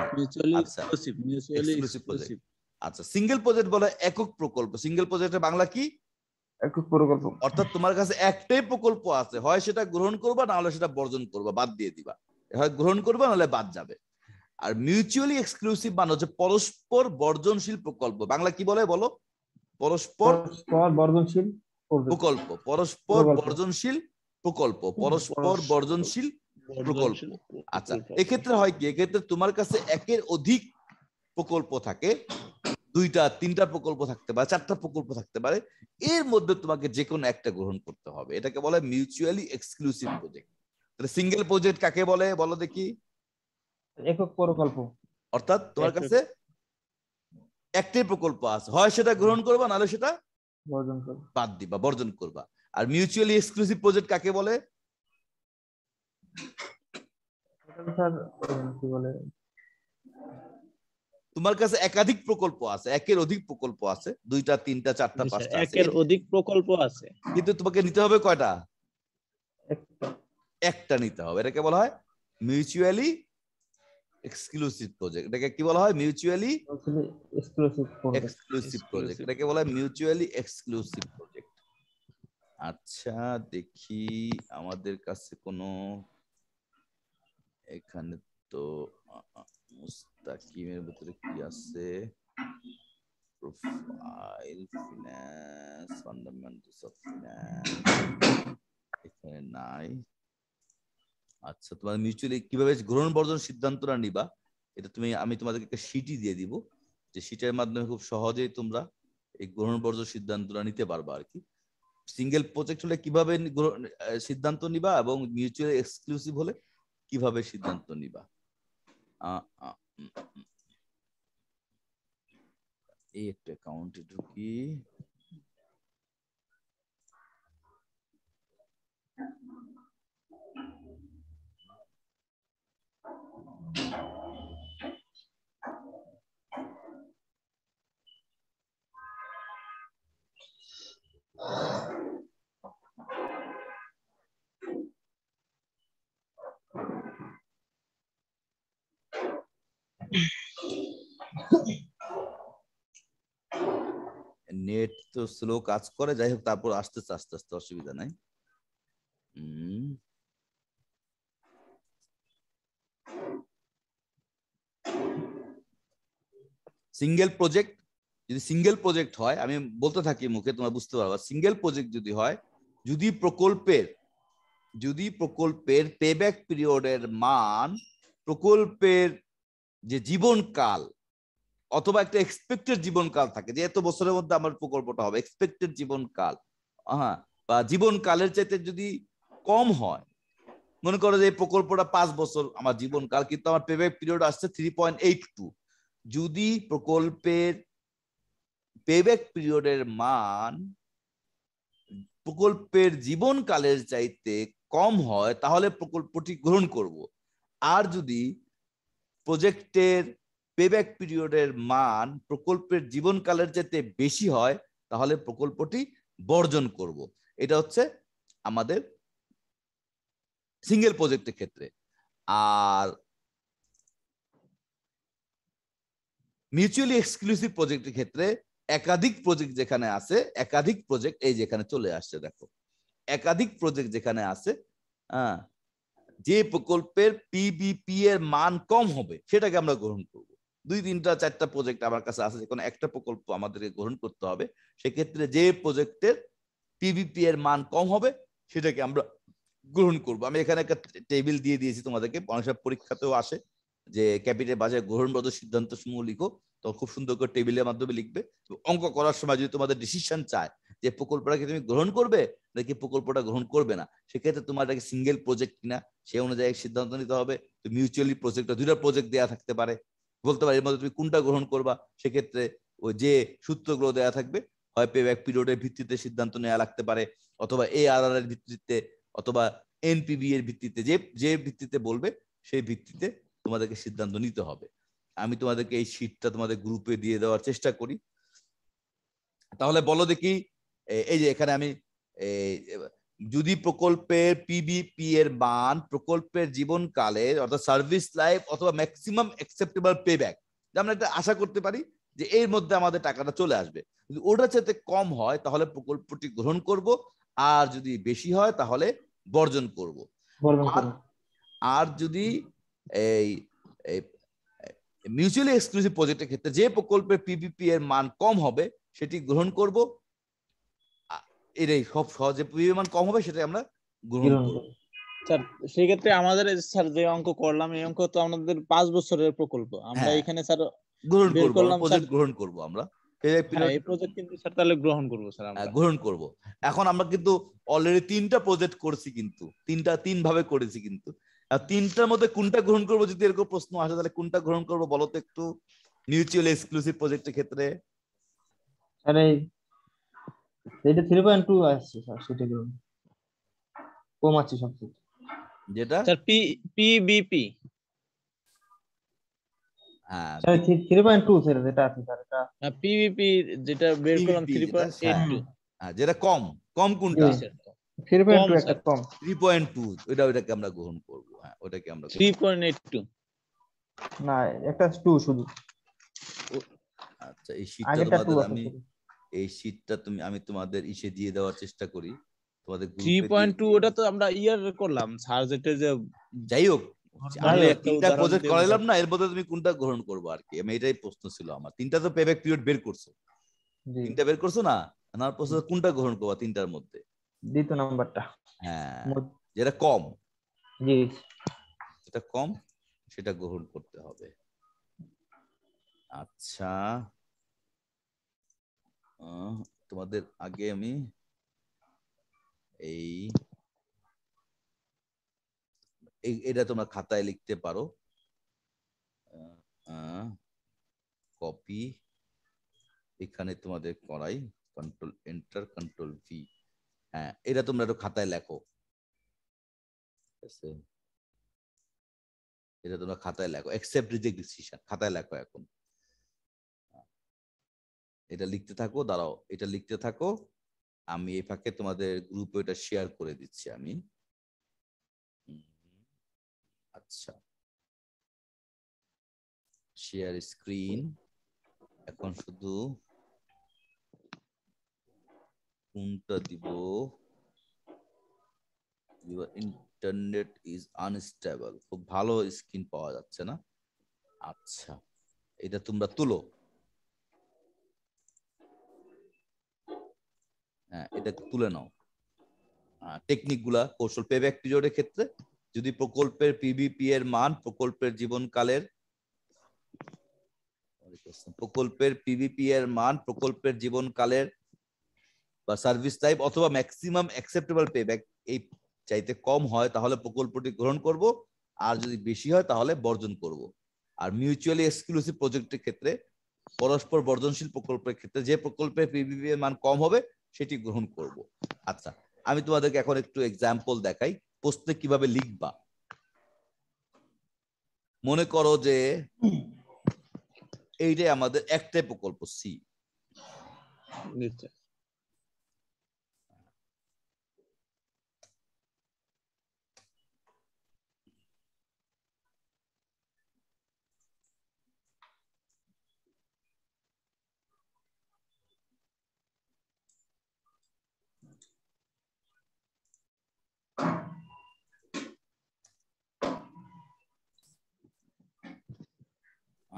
আচ্ছা, সিঙ্গেল প্রজেক্ট বলে একক প্রকল্প। সিঙ্গেল প্রজেক্টের বাংলা কি? একক প্রকল্প। অর্থাৎ তোমার কাছে একটাই প্রকল্প আছে, হয় সেটা গ্রহণ করবা, না হলে সেটা বর্জন করবা, বাদ দিয়ে দিবা। হয় গ্রহণ করবা, নাহলে বাদ যাবে। আর মিউচুয়ালি এক্সক্লুসিভ মানে হচ্ছে পরস্পর বর্জনশীল প্রকল্প। বাংলা কি বলে বলো? পরস্পর বর্জনশীল প্রকল্প। পরস্পর বর্জনশীল প্রকল্প। পরস্পর বর্জনশীল প্রকল্প। আচ্ছা, এক্ষেত্রে হয় কি? এক্ষেত্রে তোমার কাছে একের অধিক প্রকল্প থাকে, 2টা 3টা প্রকল্প থাকতে পারে, 4টা প্রকল্প থাকতে পারে। এর মধ্যে তোমাকে যে কোনো একটা গ্রহণ করতে হবে। এটাকে বলে মিউচুয়ালি এক্সক্লুসিভ প্রজেক্ট। তাহলে সিঙ্গেল প্রজেক্ট কাকে বলে বলো দেখি? একক প্রকল্প। অর্থাৎ তোমার কাছে একটাই প্রকল্প আছে, হয় সেটা গ্রহণ করবা, নাহলে সেটা বর্জন করবা, বাদ দিবা, বর্জন করবা। আর মিউচুয়ালি এক্সক্লুসিভ প্রজেক্ট কাকে বলে? স্যার কি বলে, তোমার কাছে একাধিক প্রকল্প আছে, একের অধিক প্রকল্প আছে, 2টা 3টা 4টা 5টা আছে, একের অধিক প্রকল্প আছে, কিন্তু তোমাকে নিতে হবে কয়টা? একটা নিতে হবে। এটাকে বলা হয় মিউচুয়ালি এক্সক্লুসিভ প্রজেক্ট। এটাকে কি বলা হয়? Mutually exclusive project. এটাকে বলা হয় মিউচুয়ালি এক্সক্লুসিভ প্রজেক্ট। আচ্ছা, দেখি আমাদের কাছে কোনো, এখানে তো মুস্তাকিমের ভিতরে কি আছে? Profile, finance, fundamentals of finance এখানে নাই। আচ্ছা, তোমার মিউচুয়ালি কিভাবে গ্রহণ বর্জন সিদ্ধান্তটা নিবা, এটা আমি তোমাদেরকে একটা শিটই দিয়ে দিব, যে শিটের মাধ্যমে খুব সহজেই তোমরা এই গ্রহণ বর্জন সিদ্ধান্তটা নিতে পারবা আর কি। সিঙ্গেল প্রজেক্ট হলে কিভাবে সিদ্ধান্ত নিবা, এবং মিউচুয়ালি এক্সক্লুসিভ হলে কিভাবে সিদ্ধান্ত নিবা। এই একটা অ্যাকাউন্টে ঢুকি। নেট তো স্লো কাজ করে, যাই হোক, তারপর আস্তে আস্তে অসুবিধা নাই। সিঙ্গেল প্রজেক্ট, যদি সিঙ্গেল প্রজেক্ট হয়, আমি বলতে থাকি মুখে, তোমরা বুঝতে পারবা। সিঙ্গেল প্রজেক্ট যদি হয়, যদি প্রকল্পের পেব্যাক পিরিয়ডের মান প্রকল্পের যে জীবনকাল অথবা একটা এক্সপেক্টেড জীবনকাল থাকে, যে এত বছরের মধ্যে আমার প্রকল্পটা হবে, এক্সপেক্টেড জীবনকাল, বা জীবনকালের চাইতে যদি কম হয়, মনে করো যে এই প্রকল্পটা 5 বছর আমার জীবনকাল, কিন্তু আমার পেব্যাক পিরিয়ড আসছে 3.82, যদি প্রকল্পের পেব্যাক পিরিয়ডের মান প্রকল্পের জীবনকালের চাইতে কম হয়, তাহলে প্রকল্পটি গ্রহণ করব। আর যদি প্রজেক্টের পেব্যাক পিরিয়ডের মান প্রকল্পের জীবনকালের চাইতে বেশি হয়, তাহলে প্রকল্পটি বর্জন করব। এটা হচ্ছে আমাদের সিঙ্গেল প্রজেক্টের ক্ষেত্রে। আর মিউচুয়ালি এক্সক্লুসিভ প্রজেক্টের ক্ষেত্রে একাধিক প্রজেক্ট যেখানে আছে, একাধিক প্রজেক্ট এই যেখানে চলে আসছে, দেখো একাধিক প্রজেক্ট যেখানে আছে, যে প্রকল্পের পিবিপি এর মান কম হবে সেটাকে আমরা গ্রহণ করব। 2-3-4টা প্রজেক্ট আমার কাছে আছে, যেকোনো একটা প্রকল্প আমাদেরকে গ্রহণ করতে হবে, সেক্ষেত্রে যে প্রজেক্টের পিবিপি এর মান কম হবে সেটাকে আমরা গ্রহণ করব। আমি এখানে একটা টেবিল দিয়ে দিয়েছি তোমাদেরকে, অনেক সময় পরীক্ষাতেও আসে যে ক্যাপিটাল বাজেট গ্রহণগত সিদ্ধান্ত সমূহ লিখো, তো খুব সুন্দর করে টেবিলের মাধ্যমে লিখবে। অঙ্ক করার সময় যদি তোমাদের ডিসিশন চায় যে প্রকল্পটাকে তুমি গ্রহণ করবে নাকি প্রকল্পটা গ্রহণ করবে না, সেক্ষেত্রে তোমার এটাকে সিঙ্গেল প্রজেক্ট কিনা সেই অনুযায়ী সিদ্ধান্ত নিতে হবে। তো মিউচুয়ালি প্রজেক্ট, 2টা প্রজেক্ট দেওয়া থাকতে পারে, বলতে পারে এর মধ্যে তুমি কোনটা গ্রহণ করবা, সেক্ষেত্রে ওই যে সূত্রগুলো দেওয়া থাকবে, হয় পে ব্যাক পিরিয়ডের ভিত্তিতে সিদ্ধান্ত নেওয়া লাগতে পারে, অথবা ARR এর ভিত্তিতে, অথবা এনপিবি এর ভিত্তিতে, যে যে ভিত্তিতে বলবে সেই ভিত্তিতে তোমাদেরকে সিদ্ধান্ত নিতে হবে। আমি তোমাদেরকে এই শীটটা তোমাদের গ্রুপে দিয়ে দেওয়ার চেষ্টা করি। তাহলে বলো দেখি, এই যে এখানে আমি যদি প্রকল্পের পিবিপি এর মান প্রকল্পের জীবনকালে অর্থাৎ সার্ভিস লাইফ অথবা ম্যাক্সিমাম অ্যাকসেপ্টেবল পেব্যাক, আমরা এটা আশা করতে পারি যে এর মধ্যে আমাদের টাকাটা চলে আসবে, যদি ওটার চাইতে কম হয় তাহলে প্রকল্পটি গ্রহণ করব, আর যদি বেশি হয় তাহলে বর্জন করব। আর যদি এই মিউচুয়ালি এক্সক্লুসিভ প্রজেক্টের ক্ষেত্রে যে প্রকল্পের পিপিপি এর মান কম হবে সেটি গ্রহণ করব, এটাই সব সহজে পিপিপি মান কম হবে সেটাই আমরা গ্রহণ করব। স্যার সেই ক্ষেত্রে আমাদের স্যার যে অঙ্ক করলাম এই অঙ্ক তো আমাদের 5 বছরের প্রকল্প, আমরা এখানে স্যার গ্রহণ বের করব, করলাম প্রজেক্ট গ্রহণ করব, আমরা এই প্রজেক্ট কিন্তু স্যার তাহলে গ্রহণ করব স্যার, আমরা গ্রহণ করব। এখন আমরা কিন্তু অলরেডি 3টা প্রজেক্ট করছি, কিন্তু 3 ভাবে করেছি, কিন্তু আর 3টার মধ্যে কোনটা গ্রহণ করব যদি এরকম প্রশ্ন আসে তাহলে কোনটা গ্রহণ করব বলো তো একটু, মিউচুয়াল এক্সক্লুসিভ প্রজেক্টের ক্ষেত্রে? আরে এটা 3.2 আসছে স্যার, সেটা গ্রহণ কম আছে সবচেয়ে, যেটা স্যার পিবিপি, হ্যাঁ স্যার 3.2 স্যার যেটা আছে স্যার, এটা পিবিপি যেটা বের করলাম পিভিপি যেটা, 3.82। যেটা কম, কম কোনটা? 3.2 একটা স্যার কম। 3.2, ওইটাকে আমরা গ্রহণ করব। হ্যাঁ ওটাকে আমরা 3.82 না, একটা 2 শুধু, আচ্ছা এই শীটটা আগেরটা 2 তোমাদের আছে আমি, শুধু। এই শীটটা আমি তোমাদের ইসে দিয়ে দেওয়ার চেষ্টা করি, তোমাদের গ্রুপে দিয়ে 3.2 দিই। ওটা তো আমরা ইয়ার করলাম স্যার, যেটা যে যাই হোক, যাই আমি হোক, 3টা উদাহরণ প্রজেক্ট দিয়ে করাইলাম বুঝাচ্ছি। না, এর মধ্যে তুমি কোনটা গ্রহণ করবো আর কি, আমি এটাই প্রশ্ন ছিল আমার। 3টা তো পেব্যাক পিরিয়ড বের করছো, জি 3টা বের করছো না, আমার প্রশ্ন কোনটা গ্রহণ করবা 3টার মধ্যে? দ্বিতীয় নাম্বারটা। হ্যাঁ, মধ্য- যেটা কম, জি যেটা কম সেটা গ্রহণ করতে হবে। আচ্ছা, তোমাদের আগে আমি এই এটা তোমরা খাতায় লিখতে পারো, কপি, এখানে তোমাদের করাই, কন্ট্রোল এন্টার, কন্ট্রোল ভি, হ্যাঁ এটা তোমরা একটু খাতায় লেখো, ঠিক আছে? এটা তোমরা খাতায় লেখো, অ্যাকসেপ্ট রিজেক্ট ডিসিশন খাতায় লেখো এখন, এটা লিখতে থাকো, দাঁড়াও এটা লিখতে থাকো, আমি এই ফাঁকে তোমাদের গ্রুপে এটা শেয়ার করে দিচ্ছি আমি। আচ্ছা, শেয়ার স্ক্রিন, এখন শুধু কোনটা দিব, ইউর ইন্টারনেট ইজ আনস্টেবল, খুব ভালো স্ক্রিন পাওয়া যাচ্ছে না। আচ্ছা, এটা তোমরা তুলো, হ্যাঁ এটা তুলে নাও। টেকনিক গুলা, কৌশল, পেব্যাক পিরিয়ডের ক্ষেত্রে যদি প্রকল্পের পিবিপি এর মান প্রকল্পের জীবনকালের, প্রকল্পের জীবনকালের বা সার্ভিস লাইফ অথবা ম্যাক্সিমাম অ্যাকসেপ্টেবল পেব্যাক এই চাইতে কম হয় তাহলে প্রকল্পটি গ্রহণ করব, আর যদি বেশি হয় তাহলে বর্জন করব। আর মিউচুয়ালি এক্সক্লুসিভ প্রজেক্টের ক্ষেত্রে, পরস্পর বর্জনশীল প্রকল্পের ক্ষেত্রে যে প্রকল্পের পিবিপি এর মান কম হবে সেটি গ্রহণ করব। আচ্ছা, আমি তোমাদেরকে এখন একটু এক্সাম্পল দেখাই প্রশ্নে কিভাবে লিখবা। মনে করো যে এইটাই আমাদের একটাই প্রকল্প সি,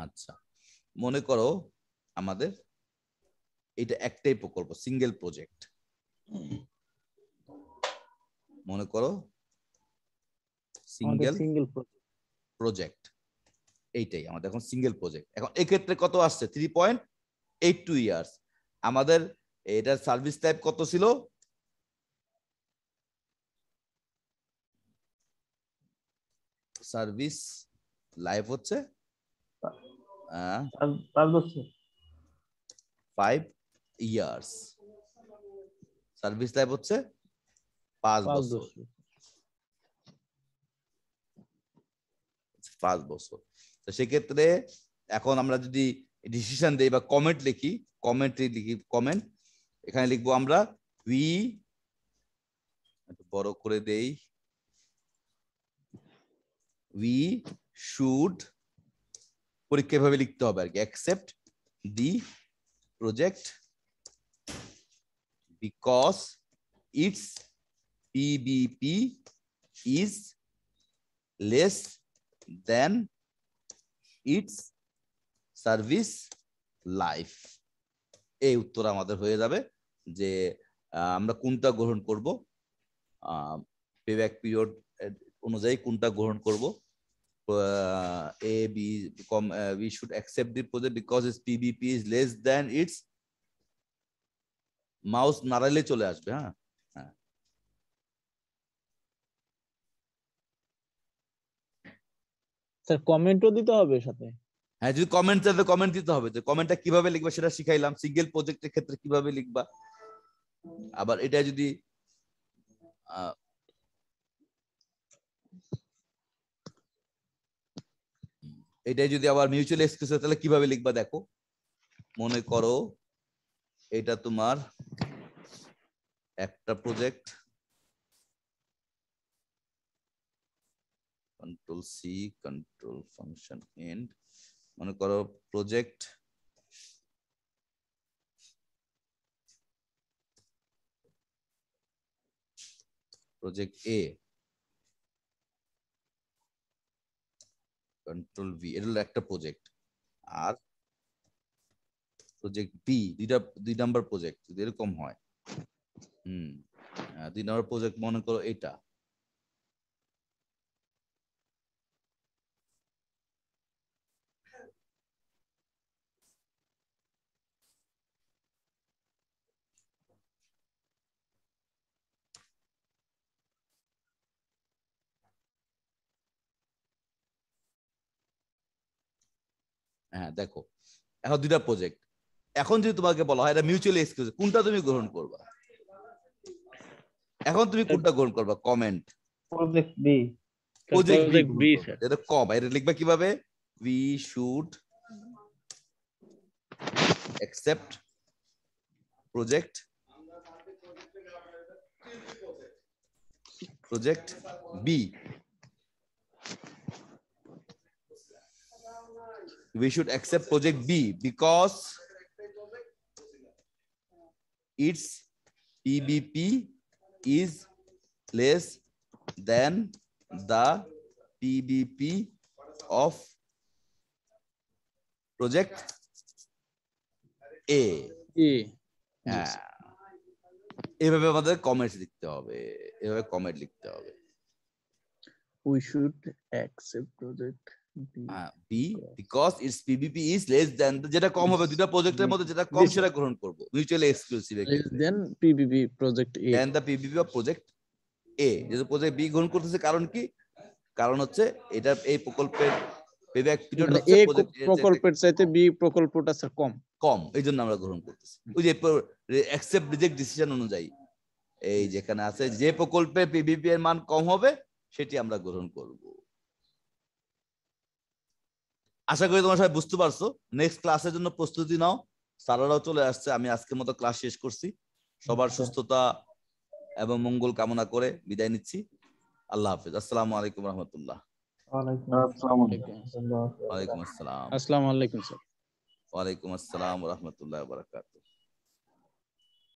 আচ্ছা, মনে করো আমাদের এটা একটাই প্রকল্প, সিঙ্গেল প্রজেক্ট। মনে করো আমাদের সিঙ্গেল সিঙ্গেল প্রজেক্ট, এইটাই আমাদের এখন সিঙ্গেল প্রজেক্ট। এখন এক্ষেত্রে কত আসছে? 3.82 ইয়ার্স। আমাদের এটার সার্ভিস টাইপ কত ছিল? সার্ভিস লাইফ হচ্ছে 5 বছর। 5 ইয়ার্স। সার্ভিস লাইফ হচ্ছে 5 বছর। 5 বছর। তো সেক্ষেত্রে এখন আমরা যদি ডিসিশন দেই বা কমেন্ট লিখি, কমেন্ট এখানে লিখবো আমরা উই, একটু বড় করে দেই, উই শুড, পরীক্ষা ভাবে লিখতে হবে আর কি, accept the project because it's PBP is less than it's service life. এই উত্তর আমাদের হয়ে যাবে যে আমরা কোনটা গ্রহণ করব, পেব্যাক পিরিয়ড অনুযায়ী কোনটা গ্রহণ করব। A, B, we should accept the project because its PBP is less than its, mouse নাড়ালে চলে আসবে। হ্যাঁ, স্যার কমেন্টও দিতে হবে সাথে। হ্যাঁ, যদি কমেন্ট চাইলে কমেন্ট দিতে হবে। যে কমেন্টটা কিভাবে লিখবা সেটা শিখাইলাম, সিঙ্গেল প্রজেক্টের ক্ষেত্রে কিভাবে লিখবা। আবার এটা যদি এটাই যদি আবার মিউচুয়াল এক্সক্লুসিভ তাহলে কিভাবে লিখবা দেখো। মনে করো এটা তোমার একটা project, control C, control function and, মনে করো প্রজেক্ট এ, কন্ট্রোল ভি, এটা হলো একটা প্রজেক্ট। আর প্রজেক্ট বি, দুই নাম্বার প্রজেক্ট যদি এরকম হয়, 2 নম্বর প্রজেক্ট মনে করো এটা। হ্যাঁ দেখো, এখন 2টা প্রজেক্ট। এখন যদি তোমাকে বলা হয় এটা মিউচুয়ালি এক্সক্লুসিভ, কোনটা তুমি গ্রহণ করবা? এখন তুমি কোনটা গ্রহণ করবা? Comment project B. Project B sir. এটা কম, এটা লিখবা কিভাবে? We should accept project B, we should accept project B because its PBP is less than the PBP of project A. হ্যাঁ, এভাবে আমাদের কমেন্ট লিখতে হবে, এভাবে কমেন্ট লিখতে হবে। We should accept project B because its PBP is less than, যেটা কম হবে, দুটো প্রজেক্টের মধ্যে যেটা কম সেটা গ্রহণ করব মিউচুয়ালি এক্সক্লুসিভ এর ক্ষেত্রে। then PBB project A, then the PBP of project A, যেহেতু প্রজেক্ট বি গ্রহণ করতেছে, কারণ কি? কারণ হচ্ছে এটা এই প্রকল্পের পেব্যাক পিরিয়ড হচ্ছে A প্রজেক্ট প্রকল্পের চাইতে বি প্রকল্পটা স্যার কম, এই জন্য আমরা গ্রহণ করতেছি। ওই যে অ্যাকসেপ্ট রিজেক্ট ডিসিশন অনুযায়ী এই যেখানে আছে যে প্রকল্পে পিবিপি এর মান কম হবে সেটি আমরা গ্রহণ করব। আশা করি তোমরা সবাই বুঝতে পারছো। নেক্সট ক্লাসের জন্য প্রস্তুতি নাও, স্যাররাও চলে আসছে। আমি আজকের মতো ক্লাস শেষ করছি। সবার সুস্থতা এবং মঙ্গল কামনা করে বিদায় নিচ্ছি। আল্লাহ হাফেজ। আসসালামু আলাইকুম রহমতুল্লাহ। ওয়ালাইকুম আসসালাম। ওয়ালাইকুম আসসালাম। আসসালামু আলাইকুম স্যার। ওয়ালাইকুম আসসালাম ওয়া রাহমাতুল্লাহি ওয়া বারাকাতুহু।